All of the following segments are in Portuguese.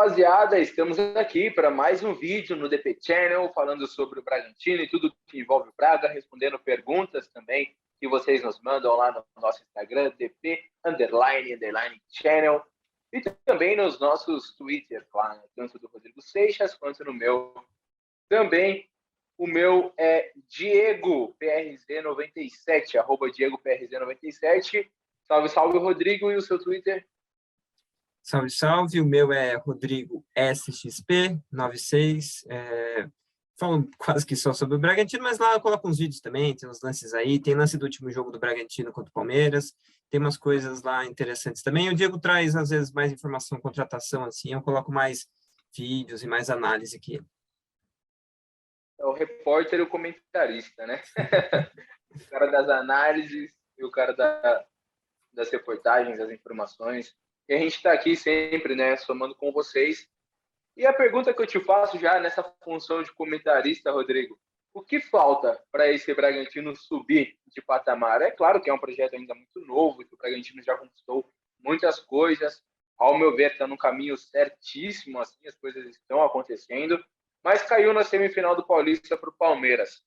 Rapaziada, estamos aqui para mais um vídeo no DP Channel, falando sobre o Bragantino e tudo que envolve o Braga, respondendo perguntas também que vocês nos mandam lá no nosso Instagram, DP_Channel, e também nos nossos Twitter, claro, tanto do Rodrigo Seixas quanto no meu também. O meu é Diego PRZ97, Diego PRZ97. Salve, salve, Rodrigo, e o seu Twitter? Salve, salve. O meu é Rodrigo SXP96. Falo quase que só sobre o Bragantino, mas lá eu coloco uns vídeos também, tem uns lances aí. Tem lance do último jogo do Bragantino contra o Palmeiras. Tem umas coisas lá interessantes também. O Diego traz, às vezes, mais informação, contratação, assim. Eu coloco mais vídeos e mais análise aqui. É o repórter e o comentarista, né? O cara das análises e o cara das reportagens, das informações. E a gente está aqui sempre, né, somando com vocês. E a pergunta que eu te faço já nessa função de comentarista, Rodrigo, o que falta para esse Bragantino subir de patamar? É claro que é um projeto ainda muito novo, que o Bragantino já conquistou muitas coisas. Ao meu ver, está no caminho certíssimo, assim, as coisas estão acontecendo, mas caiu na semifinal do Paulista para o Palmeiras.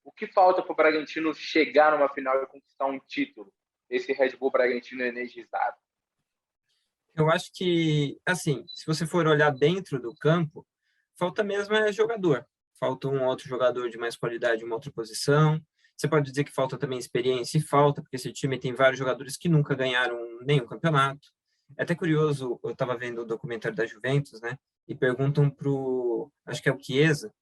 O que falta para o Bragantino chegar numa final e conquistar um título? Esse Red Bull Bragantino energizado. Eu acho que, assim, se você for olhar dentro do campo, falta mesmo jogador. Falta um outro jogador de mais qualidade em uma outra posição. Você pode dizer que falta também experiência, e falta, porque esse time tem vários jogadores que nunca ganharam nenhum campeonato. É até curioso, eu estava vendo o documentário da Juventus, né? E perguntam acho que é o Chiesa,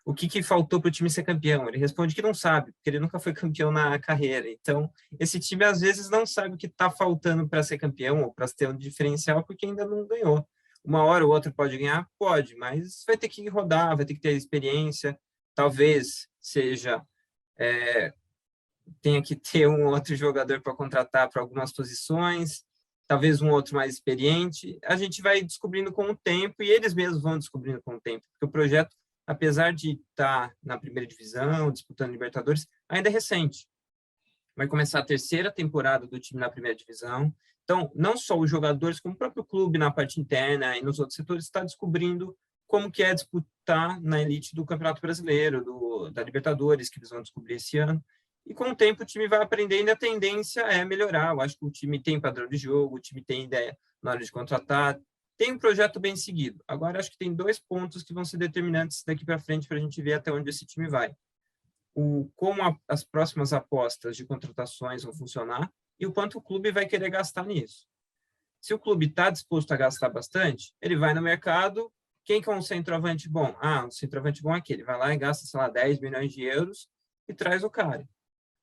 o que faltou para o time ser campeão. Ele responde que não sabe, porque ele nunca foi campeão na carreira. Então, esse time, às vezes, não sabe o que está faltando para ser campeão ou para ter um diferencial, porque ainda não ganhou. Uma hora ou outra pode ganhar? Pode, mas vai ter que rodar, vai ter que ter experiência. Talvez tenha que ter um outro jogador para contratar para algumas posições, talvez um outro mais experiente. A gente vai descobrindo com o tempo, e eles mesmos vão descobrindo com o tempo, porque o projeto, apesar de estar na primeira divisão, disputando Libertadores, ainda é recente. Vai começar a terceira temporada do time na primeira divisão. Então, não só os jogadores, como o próprio clube na parte interna e nos outros setores está descobrindo como que é disputar na elite do Campeonato Brasileiro, da Libertadores, que eles vão descobrir esse ano. E com o tempo o time vai aprendendo e a tendência é melhorar. Eu acho que o time tem padrão de jogo, o time tem ideia na hora de contratar, tem um projeto bem seguido. Agora, acho que tem 2 pontos que vão ser determinantes daqui para frente para a gente ver até onde esse time vai. Como as próximas apostas de contratações vão funcionar e o quanto o clube vai querer gastar nisso. Se o clube está disposto a gastar bastante, ele vai no mercado. Quem que é um centroavante bom? Um centroavante bom é aquele. Vai lá e gasta, sei lá, 10 milhões de euros e traz o cara.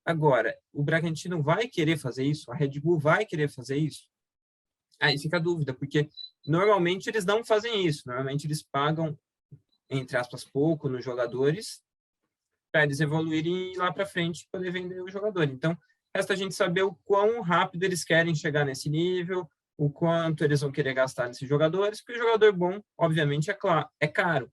Agora, o Bragantino vai querer fazer isso? A Red Bull vai querer fazer isso? Aí fica a dúvida, porque normalmente eles não fazem isso. Normalmente eles pagam, entre aspas, pouco nos jogadores para eles evoluírem lá para frente poder vender o jogador. Então, resta a gente saber o quão rápido eles querem chegar nesse nível, o quanto eles vão querer gastar nesses jogadores, porque o jogador bom, obviamente, é caro.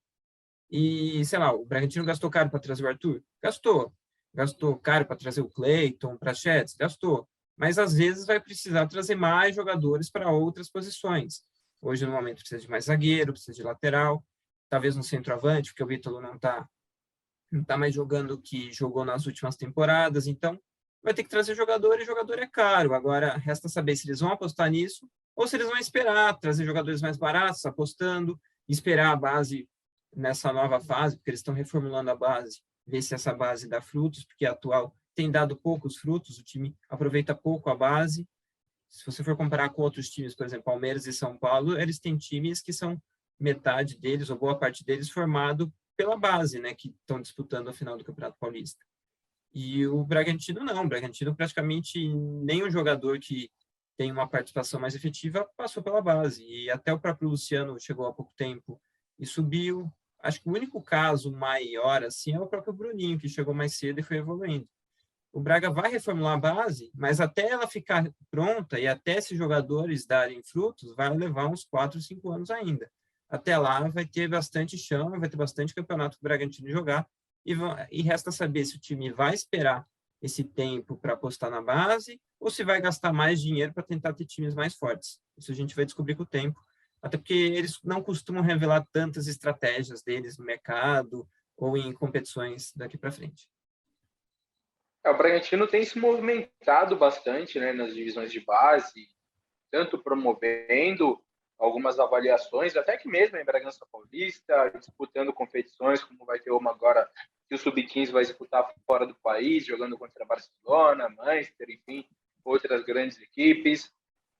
E, sei lá, o Bragantino gastou caro para trazer o Arthur? Gastou. Gastou caro para trazer o Cleiton, para Prachetes? Gastou. Mas, às vezes, vai precisar trazer mais jogadores para outras posições. Hoje, no momento, precisa de mais zagueiro, precisa de lateral, talvez um centroavante, porque o Ítalo não está mais jogando o que jogou nas últimas temporadas. Então, vai ter que trazer jogador, e jogador é caro. Agora, resta saber se eles vão apostar nisso ou se eles vão esperar, trazer jogadores mais baratos, apostando, esperar a base nessa nova fase, porque eles estão reformulando a base, ver se essa base dá frutos, porque a atual tem dado poucos frutos, o time aproveita pouco a base. Se você for comparar com outros times, por exemplo, Palmeiras e São Paulo, eles têm times que são metade deles, ou boa parte deles, formado pela base, né, que estão disputando a final do Campeonato Paulista. E o Bragantino não, o Bragantino praticamente nenhum jogador que tem uma participação mais efetiva passou pela base, e até o próprio Luciano chegou há pouco tempo e subiu. Acho que o único caso maior assim é o próprio Bruninho, que chegou mais cedo e foi evoluindo. O Braga vai reformular a base, mas até ela ficar pronta e até esses jogadores darem frutos, vai levar uns 4, 5 anos ainda. Até lá vai ter bastante chão, vai ter bastante campeonato para o Bragantino jogar, e resta saber se o time vai esperar esse tempo para apostar na base ou se vai gastar mais dinheiro para tentar ter times mais fortes. Isso a gente vai descobrir com o tempo. até porque eles não costumam revelar tantas estratégias deles no mercado ou em competições daqui para frente. O Bragantino tem se movimentado bastante, né, nas divisões de base, tanto promovendo algumas avaliações, até que mesmo em Bragança Paulista, disputando competições, como vai ter uma agora que o Sub-15 vai disputar fora do país, jogando contra Barcelona, Manchester, enfim, outras grandes equipes,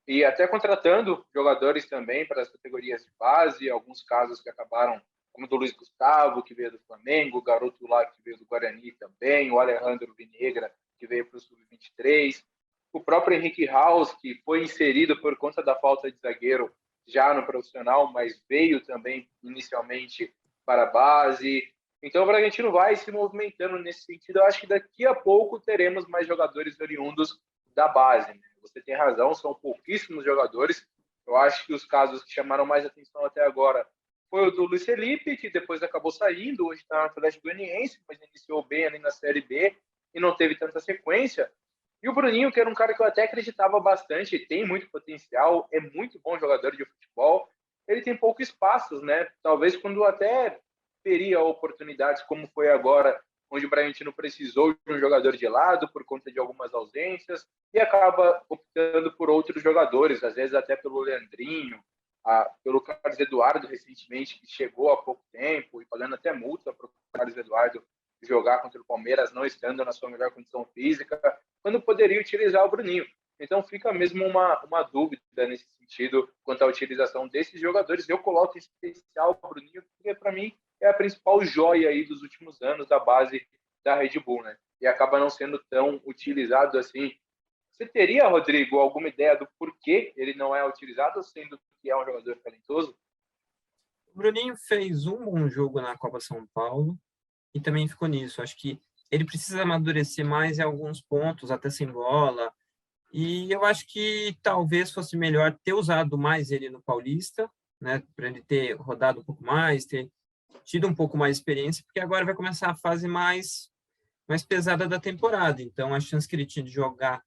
e até contratando jogadores também para as categorias de base, alguns casos que acabaram, como o do Luiz Gustavo, que veio do Flamengo, o garoto lá que veio do Guarani também, o Alejandro Vinegra, que veio para o Sub-23, o próprio Henrique Haus, que foi inserido por conta da falta de zagueiro já no profissional, mas veio também inicialmente para a base. Então o Bragantino vai se movimentando nesse sentido. Eu acho que daqui a pouco teremos mais jogadores oriundos da base, né? Você tem razão, são pouquíssimos jogadores. Eu acho que os casos que chamaram mais atenção até agora foi o do Luiz Felipe, que depois acabou saindo, hoje está no Atlético Goianiense, mas iniciou bem ali na Série B e não teve tanta sequência. E o Bruninho, que era um cara que eu até acreditava bastante, tem muito potencial, é muito bom jogador de futebol, ele tem poucos espaços, né? Talvez quando até teria oportunidades, como foi agora, onde o Bragantino precisou de um jogador de lado por conta de algumas ausências e acaba optando por outros jogadores, às vezes até pelo Leandrinho, pelo Carlos Eduardo recentemente, que chegou há pouco tempo e pagando até multa para o Carlos Eduardo jogar contra o Palmeiras, não estando na sua melhor condição física, quando poderia utilizar o Bruninho. Então fica mesmo uma dúvida nesse sentido quanto à utilização desses jogadores. Eu coloco em especial o Bruninho, porque para mim é a principal joia aí dos últimos anos da base da Red Bull, né? E acaba não sendo tão utilizado assim. Você teria, Rodrigo, alguma ideia do porquê ele não é utilizado, sendo que é um jogador talentoso? O Bruninho fez um bom jogo na Copa São Paulo e também ficou nisso. Acho que ele precisa amadurecer mais em alguns pontos, até sem bola. E eu acho que talvez fosse melhor ter usado mais ele no Paulista, né, para ele ter rodado um pouco mais, ter tido um pouco mais de experiência, porque agora vai começar a fase mais pesada da temporada. Então, a chance que ele tinha de jogar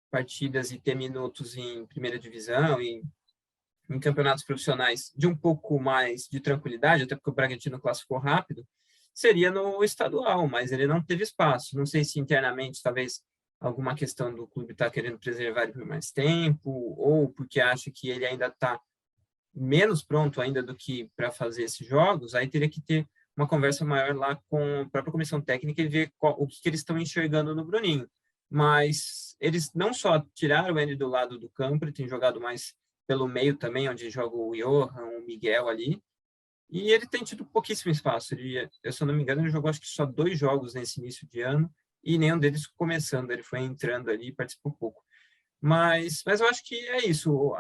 partidas e ter minutos em primeira divisão, em campeonatos profissionais de um pouco mais de tranquilidade, até porque o Bragantino classificou rápido, seria no estadual, mas ele não teve espaço. Não sei se internamente, talvez, alguma questão do clube está querendo preservar ele por mais tempo, ou porque acha que ele ainda está menos pronto ainda do que para fazer esses jogos, aí teria que ter uma conversa maior lá com a própria comissão técnica e ver o que eles estão enxergando no Bruninho. Mas eles não só tiraram ele do lado do campo, ele tem jogado mais pelo meio também, onde joga o Johan, o Miguel ali, e ele tem tido pouquíssimo espaço. Ele, se eu não me engano, ele jogou acho que só 2 jogos nesse início de ano, e nenhum deles começando, ele foi entrando ali e participou pouco. Mas eu acho que é isso.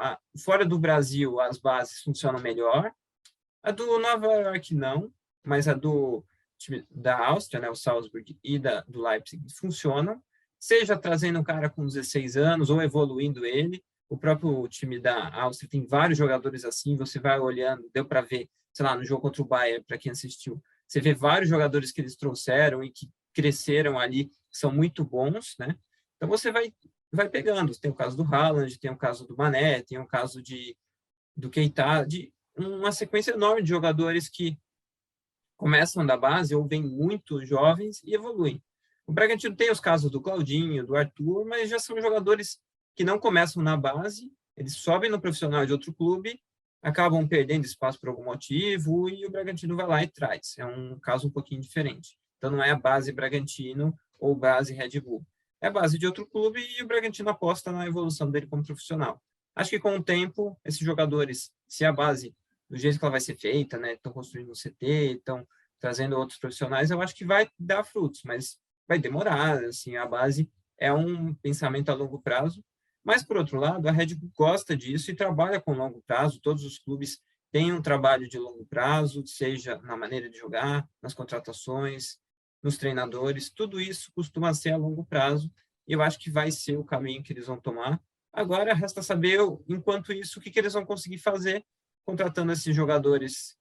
Fora do Brasil, as bases funcionam melhor. A do Nova York, não, mas a do time da Áustria, né, o Salzburg, e do Leipzig funcionam, seja trazendo um cara com 16 anos ou evoluindo ele. O próprio time da Áustria tem vários jogadores assim, você vai olhando, deu para ver, sei lá, no jogo contra o Bayern, para quem assistiu, você vê vários jogadores que eles trouxeram e que cresceram ali, são muito bons, né? Então você vai pegando. Tem o caso do Haaland, tem o caso do Mané, tem o caso do Keita, de uma sequência enorme de jogadores que começam da base ou vêm muito jovens e evoluem. O Bragantino tem os casos do Claudinho, do Arthur, mas já são jogadores que não começam na base, eles sobem no profissional de outro clube, acabam perdendo espaço por algum motivo e o Bragantino vai lá e traz. É um caso um pouquinho diferente. Então não é a base Bragantino ou base Red Bull. É a base de outro clube e o Bragantino aposta na evolução dele como profissional. Acho que com o tempo, esses jogadores, se a base, do jeito que ela vai ser feita, né, estão construindo um CT, estão trazendo outros profissionais, eu acho que vai dar frutos, mas vai demorar, assim, a base é um pensamento a longo prazo, mas, por outro lado, a Red Bull gosta disso e trabalha com longo prazo, todos os clubes têm um trabalho de longo prazo, seja na maneira de jogar, nas contratações, nos treinadores, tudo isso costuma ser a longo prazo, e eu acho que vai ser o caminho que eles vão tomar. Agora, resta saber, enquanto isso, o que eles vão conseguir fazer, contratando esses jogadores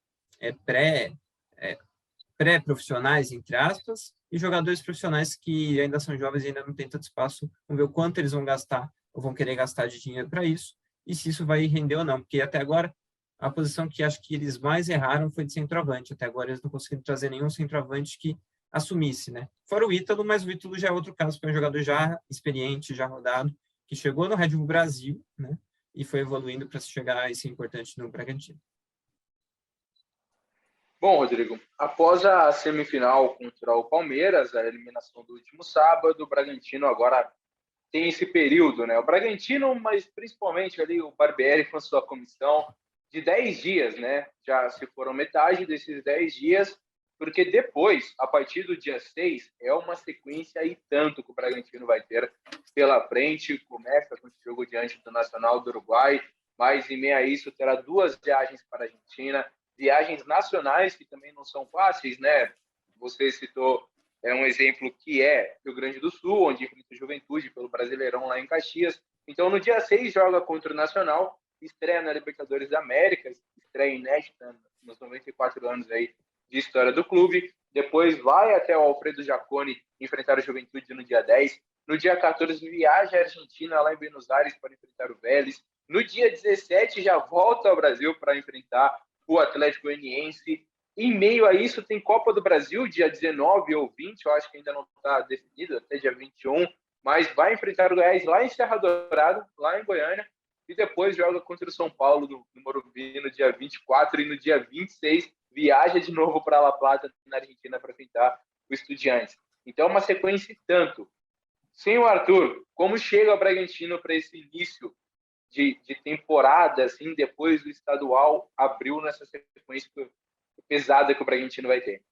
pré-profissionais, entre aspas, e jogadores profissionais que ainda são jovens e ainda não têm tanto espaço. Vamos ver o quanto eles vão gastar, ou vão querer gastar de dinheiro para isso, e se isso vai render ou não, porque até agora a posição que acho que eles mais erraram foi de centroavante. Até agora eles não conseguiram trazer nenhum centroavante que assumisse, né? Fora o Ítalo, mas o Ítalo já é outro caso, foi um jogador já experiente, já rodado, que chegou no Red Bull Brasil, né? E foi evoluindo para chegar a ser importante no Bragantino. Bom, Rodrigo, após a semifinal contra o Palmeiras, a eliminação do último sábado, o Bragantino agora tem esse período, né? O Bragantino, mas principalmente ali o Barbieri com a sua comissão, de 10 dias, né? Já se foram metade desses 10 dias, porque depois, a partir do dia 6, é uma sequência e tanto que o Bragantino vai ter pela frente. Começa com o jogo diante do Nacional do Uruguai, mas em meio a isso terá 2 viagens para a Argentina, viagens nacionais que também não são fáceis, né? Você citou um exemplo que é Rio Grande do Sul, onde enfrenta a Juventude pelo Brasileirão lá em Caxias. Então, no dia 6, joga contra o Nacional, estreia na Libertadores da América, estreia inédita nos 94 anos aí de história do clube. Depois vai até o Alfredo Jaconi enfrentar a Juventude no dia 10. No dia 14, viaja à Argentina, lá em Buenos Aires, para enfrentar o Vélez. No dia 17, já volta ao Brasil para enfrentar o Atlético Goianiense. Em meio a isso, tem Copa do Brasil, dia 19 ou 20, eu acho que ainda não está definido, até dia 21, mas vai enfrentar o Goiás lá em Serra Dourada, lá em Goiânia, e depois joga contra o São Paulo no Morumbi no dia 24, e no dia 26 viaja de novo para La Plata, na Argentina, para enfrentar o Estudiantes. Então, uma sequência tanto. Sem o Arthur, como chega o Bragantino para esse início de temporada, assim, depois do estadual, abriu nessa sequência pesada que o Bragantino vai ter?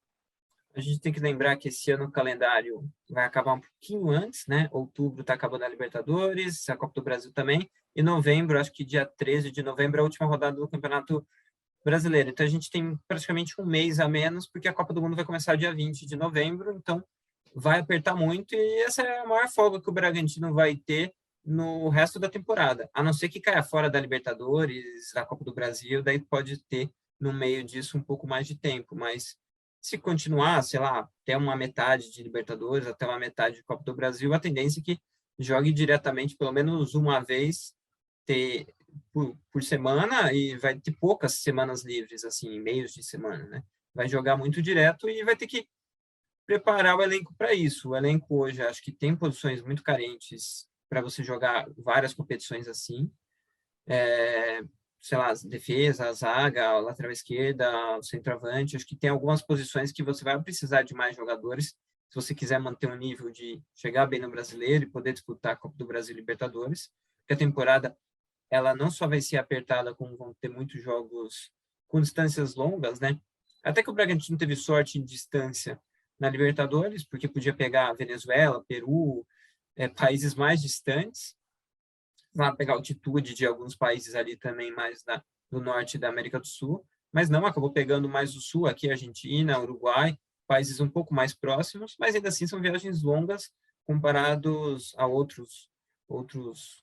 A gente tem que lembrar que esse ano o calendário vai acabar um pouquinho antes, né? Outubro está acabando a Libertadores, a Copa do Brasil também, e novembro, acho que dia 13 de novembro, é a última rodada do Campeonato Brasileiro. Então, a gente tem praticamente um mês a menos, porque a Copa do Mundo vai começar dia 20 de novembro, então vai apertar muito, e essa é a maior folga que o Bragantino vai ter no resto da temporada, a não ser que caia fora da Libertadores, da Copa do Brasil, daí pode ter no meio disso um pouco mais de tempo, mas se continuar, sei lá, até uma metade de Libertadores, até uma metade de Copa do Brasil, a tendência é que jogue diretamente pelo menos uma vez por semana, e vai ter poucas semanas livres, assim, meios de semana, né? Vai jogar muito direto e vai ter que preparar o elenco para isso. O elenco hoje, acho que tem posições muito carentes para você jogar várias competições assim. Sei lá, defesa, zaga, lateral esquerda, centroavante. Acho que tem algumas posições que você vai precisar de mais jogadores se você quiser manter um nível de chegar bem no Brasileiro e poder disputar a Copa do Brasil e Libertadores. Porque a temporada ela não só vai ser apertada, como vão ter muitos jogos com distâncias longas, né? Até que o Bragantino teve sorte em distância na Libertadores, porque podia pegar Venezuela, Peru, países mais distantes, lá pegar altitude de alguns países ali também mais do norte da América do Sul, mas não, acabou pegando mais do sul, aqui Argentina, Uruguai, países um pouco mais próximos, mas ainda assim são viagens longas comparados a outros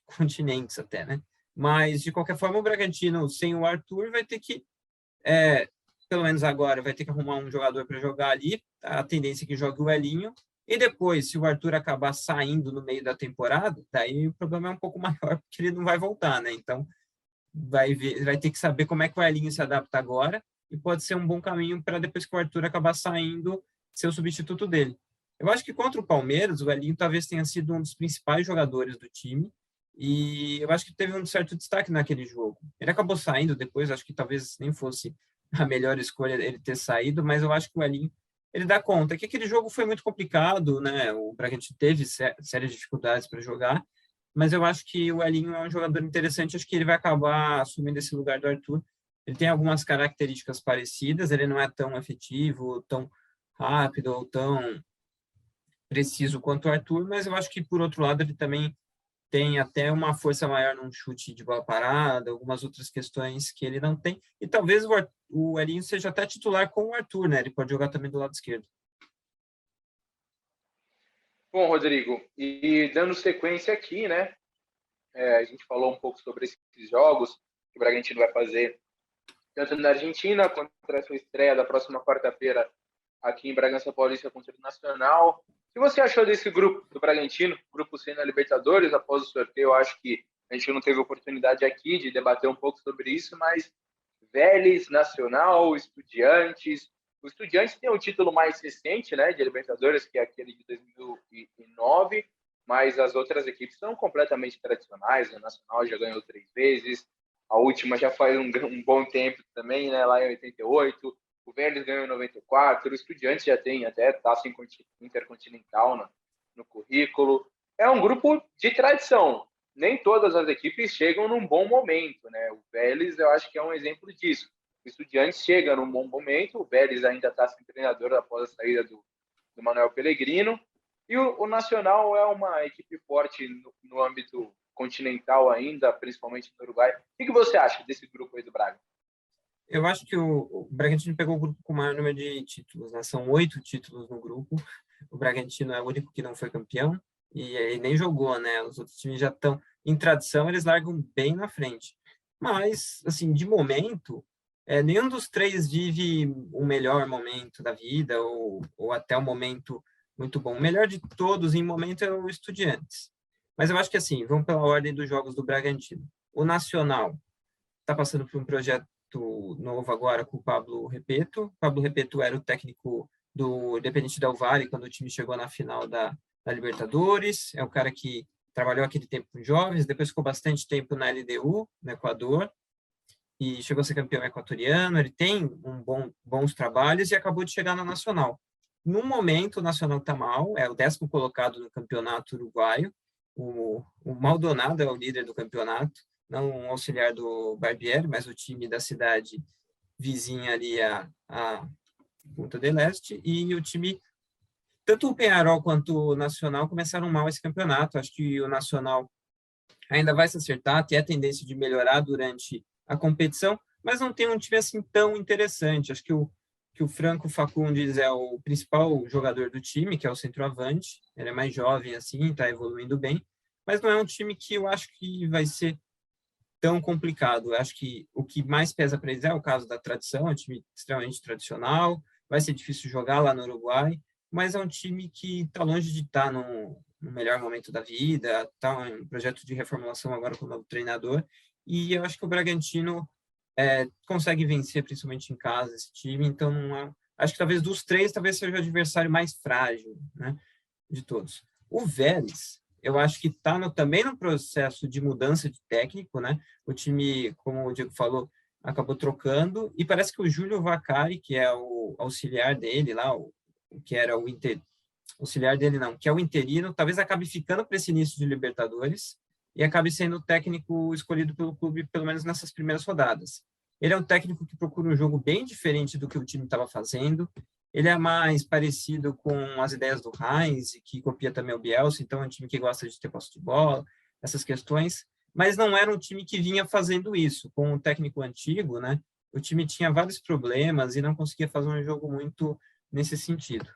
continentes até, né? Mas, de qualquer forma, o Bragantino, sem o Arthur, vai ter que, pelo menos agora, vai ter que arrumar um jogador para jogar ali. A tendência é que jogue o Elinho. E depois, se o Arthur acabar saindo no meio da temporada, daí o problema é um pouco maior, porque ele não vai voltar, né? Então, vai ter que saber como é que o Elinho se adapta agora, e pode ser um bom caminho para depois que o Arthur acabar saindo, ser o substituto dele. Eu acho que contra o Palmeiras, o Elinho talvez tenha sido um dos principais jogadores do time, e eu acho que teve um certo destaque naquele jogo. Ele acabou saindo depois, acho que talvez nem fosse a melhor escolha ele ter saído, mas eu acho que o Elinho, ele dá conta que aquele jogo foi muito complicado, né? O Bragantino teve sérias dificuldades para jogar, mas eu acho que o Elinho é um jogador interessante, acho que ele vai acabar assumindo esse lugar do Arthur. Ele tem algumas características parecidas, ele não é tão efetivo, tão rápido ou tão preciso quanto o Arthur, mas eu acho que, por outro lado, ele também tem até uma força maior num chute de bola parada, algumas outras questões que ele não tem. E talvez o Elinho seja até titular com o Arthur, né? Ele pode jogar também do lado esquerdo. Bom, Rodrigo, e dando sequência aqui, né? A gente falou um pouco sobre esses jogos que o Bragantino vai fazer tanto na Argentina quanto a sua estreia da próxima quarta-feira aqui em Bragança Paulista contra o Nacional. O que você achou desse grupo do Bragantino, grupo C na Libertadores, após o sorteio? Eu acho que a gente não teve oportunidade aqui de debater um pouco sobre isso, mas Vélez, Nacional, Estudiantes. O Estudiantes tem um título mais recente, né, de Libertadores, que é aquele de 2009, mas as outras equipes são completamente tradicionais. O Nacional já ganhou 3 vezes, a última já faz um bom tempo também, né, lá em 88. O Vélez ganhou em 94, o Estudiantes já tem até taça intercontinental no currículo. É um grupo de tradição. Nem todas as equipes chegam num bom momento, né? O Vélez, eu acho que é um exemplo disso. O Estudiantes chega num bom momento, o Vélez ainda está sem treinador após a saída do Manuel Pellegrino, e o Nacional é uma equipe forte no âmbito continental ainda, principalmente no Uruguai. O que você acha desse grupo aí do Braga? Eu acho que o Bragantino pegou o grupo com o maior número de títulos, né? São 8 títulos no grupo. O Bragantino é o único que não foi campeão e nem jogou, né? Os outros times já estão em tradição, eles largam bem na frente. Mas, assim, de momento, nenhum dos três vive o melhor momento da vida ou até um momento muito bom. O melhor de todos, em momento, é o Estudiantes. Mas eu acho que, assim, vamos pela ordem dos jogos do Bragantino. O Nacional está passando por um projeto novo agora com o Pablo Repeto. Pablo Repeto era o técnico do Independente Del Valle quando o time chegou na final da Libertadores. É o cara que trabalhou aquele tempo com jovens, depois ficou bastante tempo na LDU, no Equador, e chegou a ser campeão equatoriano. Ele tem bons trabalhos e acabou de chegar na Nacional. No momento, o Nacional está mal, é o 10º colocado no campeonato uruguaio. O Maldonado é o líder do campeonato, não um auxiliar do Barbieri, mas o time da cidade vizinha ali a Punta del Este, e o time, tanto o Peñarol quanto o Nacional, começaram mal esse campeonato. Acho que o Nacional ainda vai se acertar, tem a tendência de melhorar durante a competição, mas não tem um time assim tão interessante. Acho que o Franco Facundes é o principal jogador do time, que é o centroavante. Ele é mais jovem assim, está evoluindo bem, mas não é um time que eu acho que vai ser tão complicado. Eu acho que o que mais pesa para eles é o caso da tradição, é um time extremamente tradicional, vai ser difícil jogar lá no Uruguai, mas é um time que está longe de estar no melhor momento da vida, está em um projeto de reformulação agora com o novo treinador, e eu acho que o Bragantino consegue vencer, principalmente em casa, esse time, então acho que talvez dos três, talvez seja o adversário mais frágil, né, de todos. O Vélez, eu acho que está também no processo de mudança de técnico, né? O time, como o Diego falou, acabou trocando, e parece que o Júlio Vacari, que é o auxiliar dele lá, o que era o auxiliar dele não, que é o interino, talvez acabe ficando para esse início de Libertadores e acabe sendo o técnico escolhido pelo clube, pelo menos nessas primeiras rodadas. Ele é um técnico que procura um jogo bem diferente do que o time estava fazendo. Ele é mais parecido com as ideias do Heinz, que copia também o Bielsa, então é um time que gosta de ter posse de bola, essas questões, mas não era um time que vinha fazendo isso. Com o técnico antigo, né, o time tinha vários problemas e não conseguia fazer um jogo muito nesse sentido.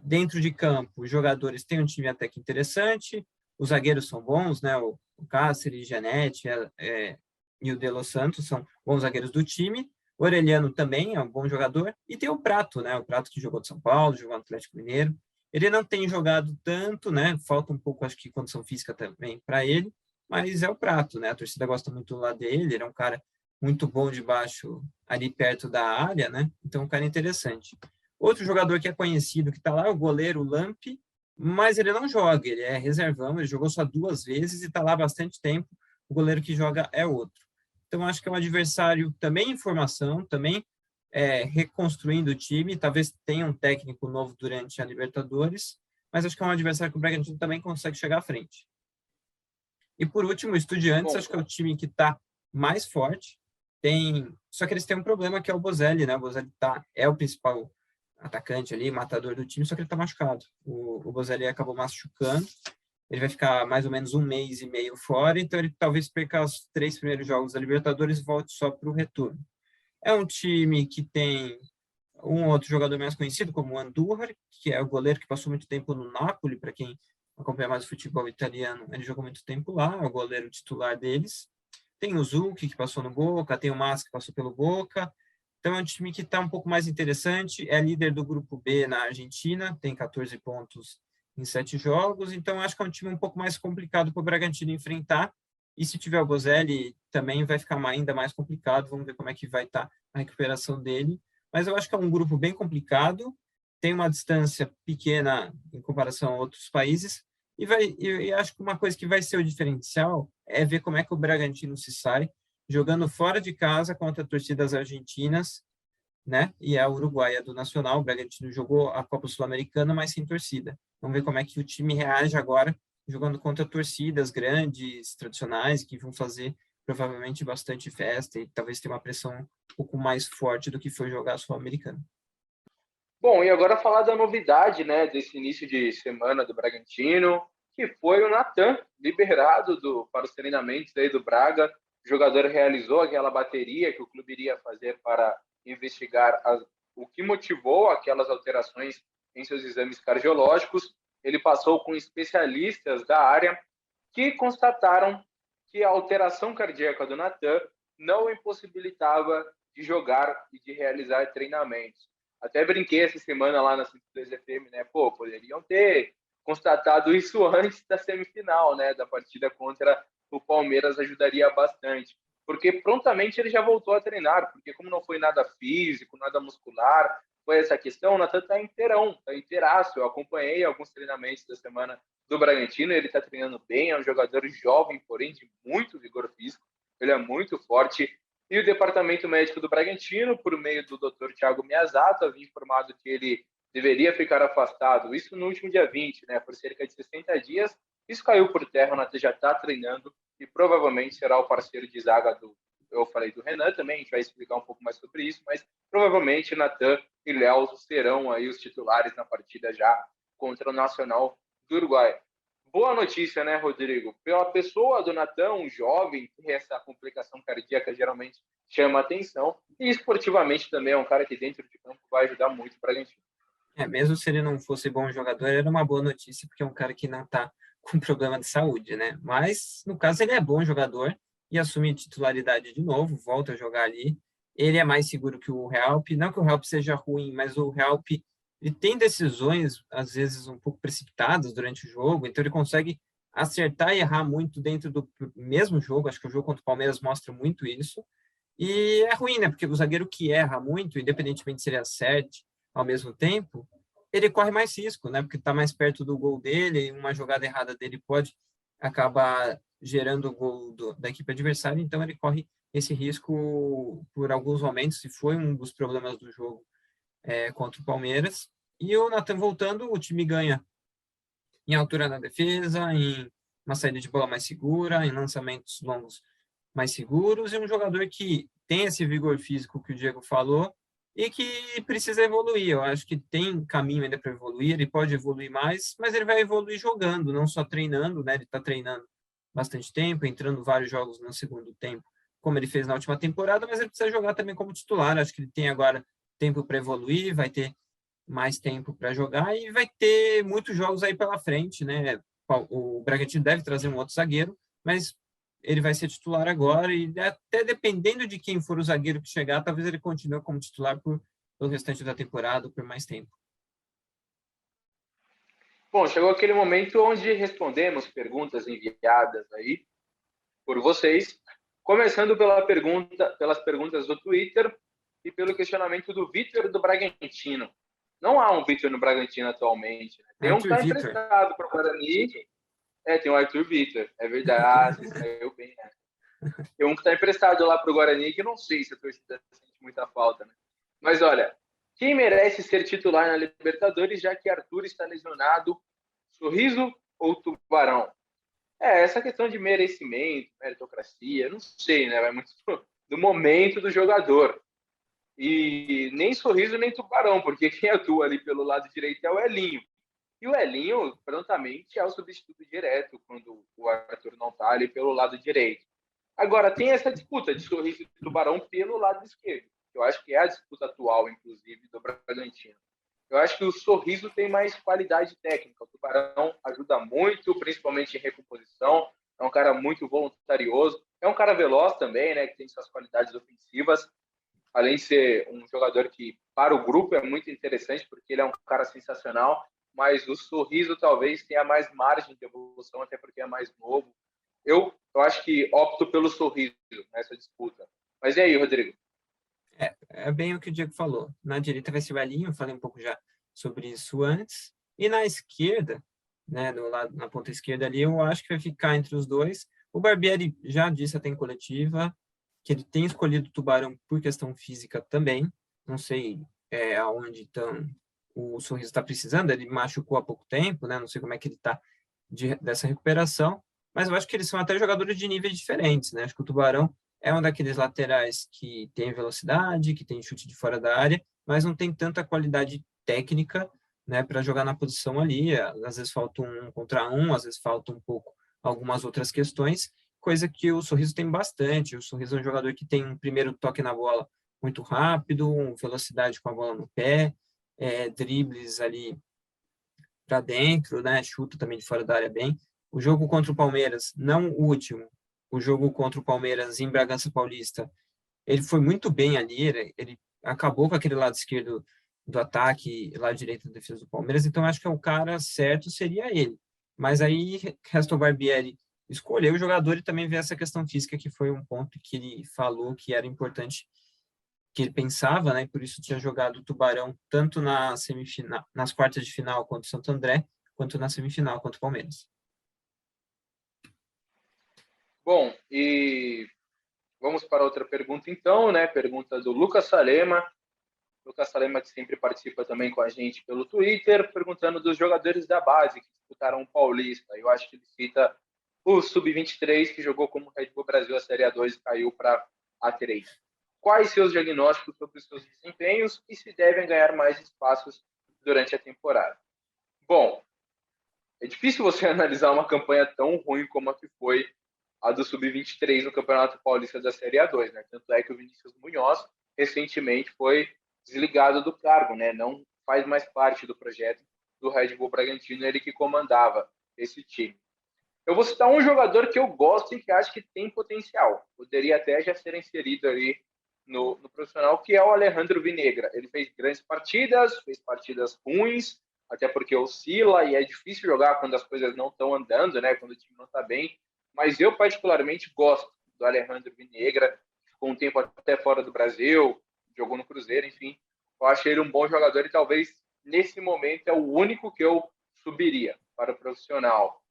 Dentro de campo, os jogadores têm um time até que interessante, os zagueiros são bons, né, o Cáceres, Janete e o De Los Santos são bons zagueiros do time. O Orelhano também é um bom jogador. E tem o Prato, né? O Prato que jogou de São Paulo, jogou no Atlético Mineiro. Ele não tem jogado tanto, né? Falta um pouco, acho que, condição física também para ele, mas é o Prato, né? A torcida gosta muito lá dele, ele é um cara muito bom de baixo, ali perto da área, né? Então, um cara interessante. Outro jogador que é conhecido, que está lá, é o goleiro Lamp, mas ele não joga, ele é reservão, ele jogou só 2 vezes e está lá há bastante tempo. O goleiro que joga é outro. Então, acho que é um adversário também em formação, também reconstruindo o time. Talvez tenha um técnico novo durante a Libertadores, mas acho que é um adversário que o Bragantino também consegue chegar à frente. E, por último, o Estudiantes, acho que é o time que está mais forte. Só que eles têm um problema, que é o Bozelli, né? O Bozelli é o principal atacante ali, matador do time, só que ele está machucado. O Bozelli acabou machucando. Ele vai ficar mais ou menos 1 mês e meio fora, então ele talvez perca os 3 primeiros jogos da Libertadores e volte só para o retorno. É um time que tem um outro jogador mais conhecido, como o Andújar, que é o goleiro que passou muito tempo no Napoli, para quem acompanha mais o futebol italiano, ele jogou muito tempo lá, é o goleiro titular deles. Tem o Zucchi, que passou no Boca, tem o Mas, que passou pelo Boca. Então é um time que está um pouco mais interessante, é líder do grupo B na Argentina, tem 14 pontos em 7 jogos, então acho que é um time um pouco mais complicado para o Bragantino enfrentar, E se tiver o Bozelli, também vai ficar ainda mais complicado. Vamos ver como é que vai estar a recuperação dele. Mas eu acho que é um grupo bem complicado, tem uma distância pequena em comparação a outros países, e acho que uma coisa que vai ser o diferencial é ver como é que o Bragantino se sai, jogando fora de casa contra torcidas argentinas, né? E a uruguaia do Nacional. O Bragantino jogou a Copa Sul-Americana, mas sem torcida. Vamos ver como é que o time reage agora, jogando contra torcidas grandes, tradicionais, que vão fazer provavelmente bastante festa e talvez ter uma pressão um pouco mais forte do que foi jogar a Sul-Americana. Bom, e agora falar da novidade, né, desse início de semana do Bragantino, que foi o Natan, liberado para os treinamentos aí do Braga. O jogador realizou aquela bateria que o clube iria fazer para investigar o que motivou aquelas alterações em seus exames cardiológicos. Ele passou com especialistas da área que constataram que a alteração cardíaca do Natan não o impossibilitava de jogar e de realizar treinamentos. Até brinquei essa semana lá na 102 FM, né? Pô, poderiam ter constatado isso antes da semifinal, né? Da partida contra o Palmeiras ajudaria bastante. Porque prontamente ele já voltou a treinar, porque como não foi nada físico, nada muscular, foi essa questão, o Natan está inteirão, está inteiraço. Eu acompanhei alguns treinamentos da semana do Bragantino, ele está treinando bem, é um jogador jovem, porém de muito vigor físico, ele é muito forte. E o departamento médico do Bragantino, por meio do Dr. Thiago Miyazato, havia informado que ele deveria ficar afastado, isso no último dia 20, né, por cerca de 60 dias. Isso caiu por terra, o Natan já está treinando e provavelmente será o parceiro de zaga eu falei do Renan também, a gente vai explicar um pouco mais sobre isso, mas provavelmente Natan e Léo serão aí os titulares na partida já contra o Nacional do Uruguai. Boa notícia, né, Rodrigo? Pela pessoa do Natan, um jovem, que essa complicação cardíaca geralmente chama atenção, e esportivamente também é um cara que dentro de campo vai ajudar muito para a gente. Mesmo se ele não fosse bom jogador, era uma boa notícia, porque é um cara que não está com problema de saúde, né? Mas, no caso, ele é bom jogador e assume titularidade de novo, volta a jogar ali. Ele é mais seguro que o Help. Não que o Help seja ruim, mas o Help ele tem decisões, às vezes, um pouco precipitadas durante o jogo, então ele consegue acertar e errar muito dentro do mesmo jogo. Acho que o jogo contra o Palmeiras mostra muito isso. E é ruim, né? Porque o zagueiro que erra muito, independentemente se ele acerte ao mesmo tempo, ele corre mais risco, né? Porque está mais perto do gol dele, e uma jogada errada dele pode acabar gerando o gol da equipe adversária, então ele corre esse risco por alguns momentos, e foi um dos problemas do jogo contra o Palmeiras. E o Natan voltando, o time ganha em altura na defesa, em uma saída de bola mais segura, em lançamentos longos mais seguros, e um jogador que tem esse vigor físico que o Diego falou e que precisa evoluir. Eu acho que tem caminho ainda para evoluir, ele pode evoluir mais, mas ele vai evoluir jogando, não só treinando, né? Ele está treinando bastante tempo, entrando vários jogos no segundo tempo, como ele fez na última temporada, mas ele precisa jogar também como titular. Acho que ele tem agora tempo para evoluir, vai ter mais tempo para jogar e vai ter muitos jogos aí pela frente, né? O Bragantino deve trazer um outro zagueiro, mas ele vai ser titular agora e até dependendo de quem for o zagueiro que chegar, talvez ele continue como titular pelo restante da temporada, por mais tempo. Bom, chegou aquele momento onde respondemos perguntas enviadas aí por vocês, começando pelas perguntas do Twitter e pelo questionamento do Vitor do Bragantino. Não há um Vitor no Bragantino atualmente. Né? Tem um que está emprestado para o Guarani. Tem o Arthur Vitor. É verdade, você saiu bem, né? Tem um que está emprestado lá para o Guarani, que eu não sei se a torcida sente muita falta, né? Mas olha, quem merece ser titular na Libertadores, já que Arthur está lesionado? Sorriso ou Tubarão? Essa questão de merecimento, meritocracia, não sei, né? Vai muito do momento do jogador. E nem Sorriso nem Tubarão, porque quem atua ali pelo lado direito é o Elinho. E o Elinho, prontamente, é o substituto direto quando o Arthur não está ali pelo lado direito. Agora, tem essa disputa de Sorriso e Tubarão pelo lado esquerdo. Eu acho que é a disputa atual, inclusive, do Bragantino. Eu acho que o Sorriso tem mais qualidade técnica. O Tubarão ajuda muito, principalmente em recomposição. É um cara muito voluntarioso. É um cara veloz também, né? Que tem suas qualidades ofensivas. Além de ser um jogador que, para o grupo, é muito interessante, porque ele é um cara sensacional. Mas o Sorriso talvez tenha mais margem de evolução, até porque é mais novo. eu acho que opto pelo Sorriso nessa disputa. Mas e aí, Rodrigo? É bem o que o Diego falou. Na direita vai ser o Elinho, eu falei um pouco já sobre isso antes. E na esquerda, né, no lado, na ponta esquerda ali, eu acho que vai ficar entre os dois. O Barbieri já disse até em coletiva que ele tem escolhido o Tubarão por questão física também. Não sei aonde o Sorriso está precisando, ele machucou há pouco tempo, né? Não sei como é que ele está dessa recuperação, mas eu acho que eles são até jogadores de níveis diferentes, né? Acho que o Tubarão é um daqueles laterais que tem velocidade, que tem chute de fora da área, mas não tem tanta qualidade técnica, né, para jogar na posição ali. Às vezes falta um contra um, às vezes falta um pouco algumas outras questões, coisa que o Sorriso tem bastante. O Sorriso é um jogador que tem um primeiro toque na bola muito rápido, velocidade com a bola no pé, dribles ali para dentro, né? Chuta também de fora da área bem. O jogo contra o Palmeiras, não o último, o jogo contra o Palmeiras em Bragança Paulista, ele foi muito bem ali, ele acabou com aquele lado esquerdo do ataque, lado direito da defesa do Palmeiras, então acho que é o cara certo seria ele. Mas aí resta o Barbieri escolher o jogador e também ver essa questão física, que foi um ponto que ele falou que era importante, que ele pensava, né? E por isso tinha jogado o Tubarão tanto na semifinal, nas quartas de final contra o Santo André, quanto na semifinal contra o Palmeiras. Bom, e vamos para outra pergunta então, né? Pergunta do Lucas Salema. Lucas Salema, que sempre participa também com a gente pelo Twitter, perguntando dos jogadores da base que disputaram o Paulista. Eu acho que ele cita o Sub-23, que jogou como Red Bull Brasil a Série A2 e caiu para A3. Quais seus diagnósticos sobre os seus desempenhos e se devem ganhar mais espaços durante a temporada? Bom, é difícil você analisar uma campanha tão ruim como a que foi a do Sub-23 no Campeonato Paulista da Série A2, né? Tanto é que o Vinícius Munhoz recentemente foi desligado do cargo, né? Não faz mais parte do projeto do Red Bull Bragantino, ele que comandava esse time. Eu vou citar um jogador que eu gosto e que acho que tem potencial. Poderia até já ser inserido ali no profissional, que é o Alejandro Vinegra. Ele fez grandes partidas, fez partidas ruins, até porque oscila e é difícil jogar quando as coisas não estão andando, né? Quando o time não está bem. Mas eu particularmente gosto do Alejandro Vinegra. Ficou um tempo até fora do Brasil, jogou no Cruzeiro, enfim. Eu acho ele um bom jogador e talvez nesse momento é o único que eu subiria para o profissional.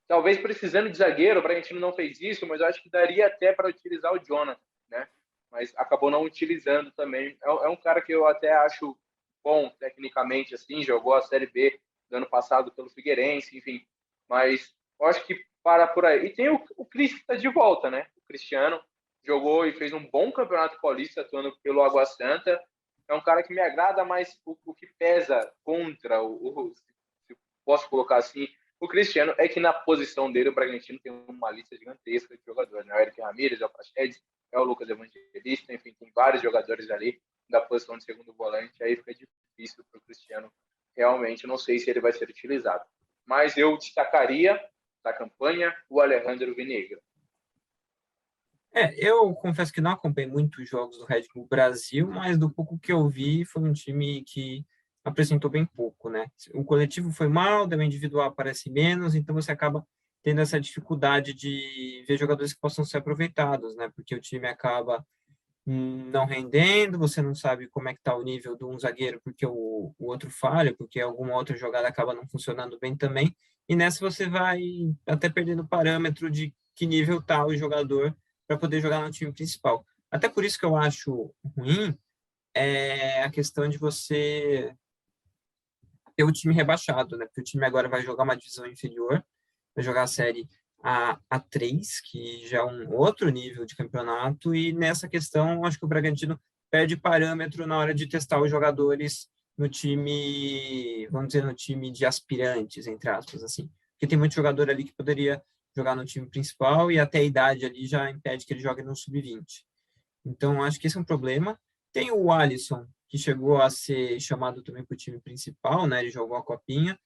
Talvez precisando de zagueiro, o Bragantino não fez isso, mas eu acho que daria até para utilizar o Jonathan, né? Mas acabou não utilizando também. É um cara que eu até acho bom tecnicamente, assim, jogou a Série B do ano passado pelo Figueirense, enfim. Mas eu acho que para por aí. E tem o Cris que está de volta, né? O Cristiano jogou e fez um bom campeonato paulista atuando pelo Água Santa. É um cara que me agrada, mas o que pesa contra se posso colocar assim, o Cristiano é que na posição dele o Bragantino tem uma lista gigantesca de jogadores, né? O Eric Ramírez, é o Praxedes, é o Lucas Evangelista, enfim, tem vários jogadores ali da posição de segundo volante, aí fica difícil para o Cristiano. Realmente, não sei se ele vai ser utilizado. Mas eu destacaria da campanha o Alejandro Vinegra. Eu confesso que não acompanhei muitos jogos do Red Bull Brasil, mas do pouco que eu vi, foi um time que apresentou bem pouco, né? O coletivo foi mal, o individual aparece menos, então você acaba tendo essa dificuldade de ver jogadores que possam ser aproveitados, né? Porque o time acaba não rendendo, você não sabe como é que está o nível de um zagueiro porque o outro falha, porque alguma outra jogada acaba não funcionando bem também, e nessa você vai até perdendo o parâmetro de que nível está o jogador para poder jogar no time principal. Até por isso que eu acho ruim a questão de você ter o time rebaixado, né? Porque o time agora vai jogar uma divisão inferior, vai jogar a série A3, que já é um outro nível de campeonato, e nessa questão, acho que o Bragantino perde parâmetro na hora de testar os jogadores no time, vamos dizer, no time de aspirantes, entre aspas, assim. Porque tem muito jogador ali que poderia jogar no time principal e até a idade ali já impede que ele jogue no sub-20. Então, acho que esse é um problema. Tem o Alisson, que chegou a ser chamado também para o time principal, né? Ele jogou a Copinha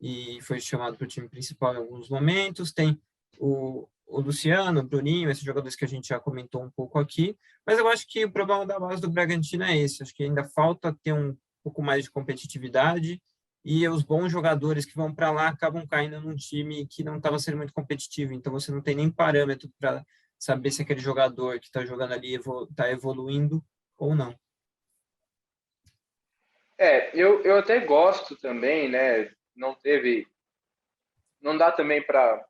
e foi chamado para o time principal em alguns momentos. Tem o Luciano, o Bruninho, esses jogadores que a gente já comentou um pouco aqui. Mas eu acho que o problema da base do Bragantino é esse. Acho que ainda falta ter um pouco mais de competitividade e os bons jogadores que vão para lá acabam caindo num time que não estava sendo muito competitivo. Então, você não tem nem parâmetro para saber se aquele jogador que está jogando ali está evoluindo ou não. Eu até gosto também, né? Não dá também para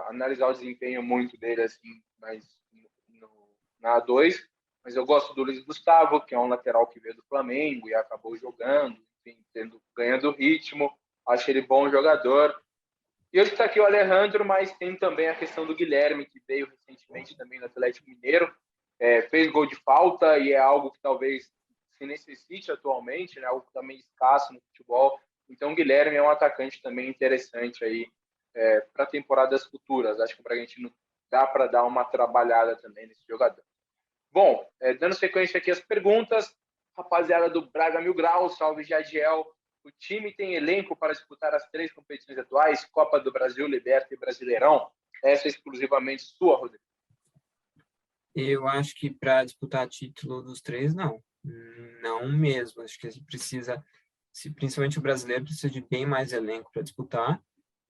analisar o desempenho muito dele assim, mas na A2, mas eu gosto do Luiz Gustavo, que é um lateral que veio do Flamengo e acabou jogando, enfim, ganhando ritmo. Acho ele bom jogador. E hoje está aqui o Alejandro, mas tem também a questão do Guilherme, que veio recentemente também no Atlético Mineiro, fez gol de falta e é algo que talvez se necessite atualmente, né? Algo também escasso no futebol. Então, o Guilherme é um atacante também interessante aí para temporadas futuras. Acho que o Bragantino dá para dar uma trabalhada também nesse jogador. Bom, dando sequência aqui às perguntas, rapaziada do Braga Mil Grau, salve Jadiel. O time tem elenco para disputar as 3 competições atuais, Copa do Brasil, Liberta e Brasileirão? Essa é exclusivamente sua, Rodrigo. Eu acho que para disputar título dos 3, não. Não mesmo. Acho que a gente precisa, principalmente o brasileiro, precisa de bem mais elenco para disputar.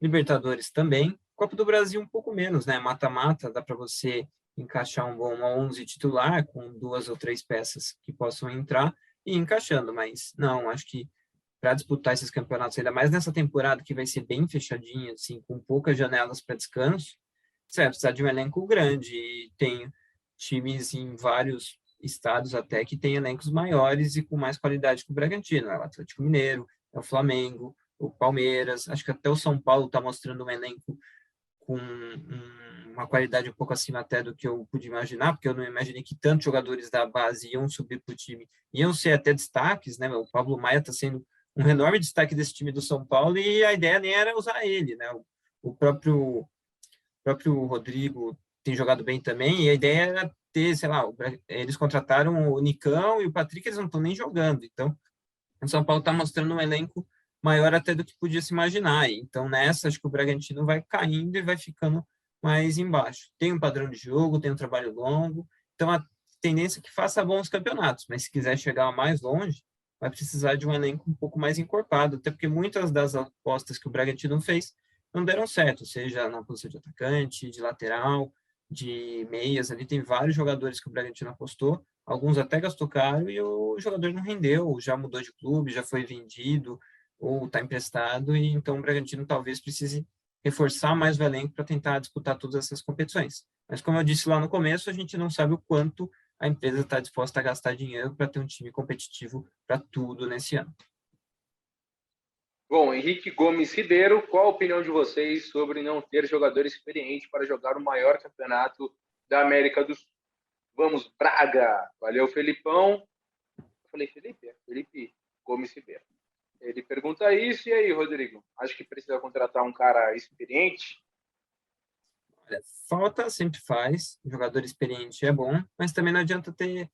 Libertadores também. Copa do Brasil um pouco menos, né? Mata-mata, dá para você encaixar um bom 11 titular com 2 ou 3 peças que possam entrar e ir encaixando, mas não, acho que para disputar esses campeonatos, ainda mais nessa temporada que vai ser bem fechadinha, assim, com poucas janelas para descanso, você vai precisar de um elenco grande e tem times em vários estados até que tem elencos maiores e com mais qualidade que o Bragantino, é o Atlético Mineiro, é o Flamengo, o Palmeiras, acho que até o São Paulo está mostrando um elenco com uma qualidade um pouco acima até do que eu pude imaginar, porque eu não imaginei que tantos jogadores da base iam subir para o time, iam ser até destaques, né? O Pablo Maia está sendo um enorme destaque desse time do São Paulo e a ideia nem era usar ele, né? O próprio Rodrigo tem jogado bem também e a ideia era ter, sei lá, eles contrataram o Nicão e o Patrick, eles não estão nem jogando, então o São Paulo está mostrando um elenco maior até do que podia se imaginar. Então, nessa, acho que o Bragantino vai caindo e vai ficando mais embaixo. Tem um padrão de jogo, tem um trabalho longo, então a tendência é que faça bons campeonatos, mas se quiser chegar mais longe, vai precisar de um elenco um pouco mais encorpado, até porque muitas das apostas que o Bragantino fez não deram certo, seja na posição de atacante, de lateral, de meias, ali tem vários jogadores que o Bragantino apostou, alguns até gastou caro e o jogador não rendeu, já mudou de clube, já foi vendido ou está emprestado, e então o Bragantino talvez precise reforçar mais o elenco para tentar disputar todas essas competições. Mas como eu disse lá no começo, a gente não sabe o quanto a empresa está disposta a gastar dinheiro para ter um time competitivo para tudo nesse ano. Bom, Henrique Gomes Ribeiro, qual a opinião de vocês sobre não ter jogador experiente para jogar o maior campeonato da América do Sul? Vamos, Braga! Valeu, Felipão. Eu falei, Felipe Gomes Ribeiro. Ele pergunta isso, e aí, Rodrigo? Acho que precisa contratar um cara experiente? Olha, falta sempre faz, jogador experiente é bom, mas também não adianta ter